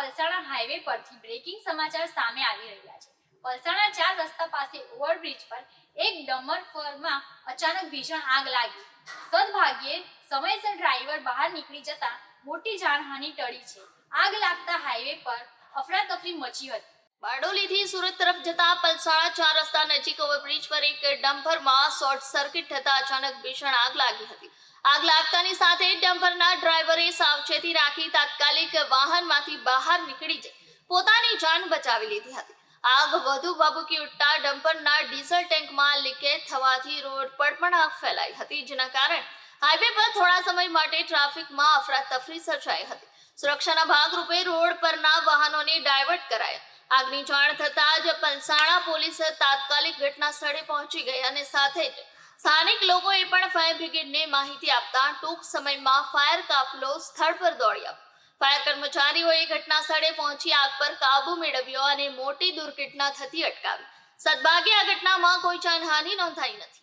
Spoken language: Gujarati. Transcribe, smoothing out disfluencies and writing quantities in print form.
પલસાણા હાઈવે પરથી બ્રેકિંગ સમાચાર સામે આવી રહ્યા છે। પલસાણા 4 રસ્તા પાસે ઓવરબ્રિજ પર એક ડમ્પરમાં અચાનક ભીષણ આગ લાગી। સદભાગ્યે સમયસર ડ્રાઈવર બહાર નીકળી જતા મોટી જાનહાનિ ટળી છે। આગ લાગતા હાઈવે પર અફરાતફરી મચી હતી। બારડોલીથી સુરત તરફ જતા પલસાણા 4 રસ્તા નજીક ઓવરબ્રિજ પર એક ડમ્પરમાં શોર્ટ સર્કિટ થતા અચાનક ભીષણ આગ લાગી હતી। આગ લાગતાની સાથે ડમ્પરના ડ્રાઈવરે સાવચેતી રાખી તાત્કાલિક વાહનમાંથી બહાર નીકળી જઈ પોતાની જાન બચાવી લીધી હતી। આગ વધુ ભભૂકી ઉઠતા ડમ્પરના ડીઝલ ટેન્કમાં લીકેજ થવાથી રોડ પર પણ આગ ફેલાઈ હતી, જેના કારણે હાઈવે પર થોડા સમય માટે ટ્રાફિકમાં અફરાતફરી સર્જાઈ હતી। સુરક્ષાના ભાગરૂપે રોડ પરના વાહનોને ડાયવર્ટ કરાયા। આગની જાણ થતાં જ પલસાણા પોલીસ તાત્કાલિક ઘટના સ્થળે પહોંચી ગઈ અને સાથે જ સ્થાનિક લોકોએ પણ ફાયર બ્રિગેડને માહિતી આપતા ટૂંક સમયમાં ફાયર કાફલો સ્થળ પર દોડી આવ્યો। ફાયર કર્મચારીઓએ ઘટના સ્થળે પહોંચી આગ પર કાબુ મેળવ્યો અને મોટી દુર્ઘટના થતી અટકાવી। સદભાગ્યે આ ઘટનામાં કોઈ જાનહાનિ નોંધાઈ નથી।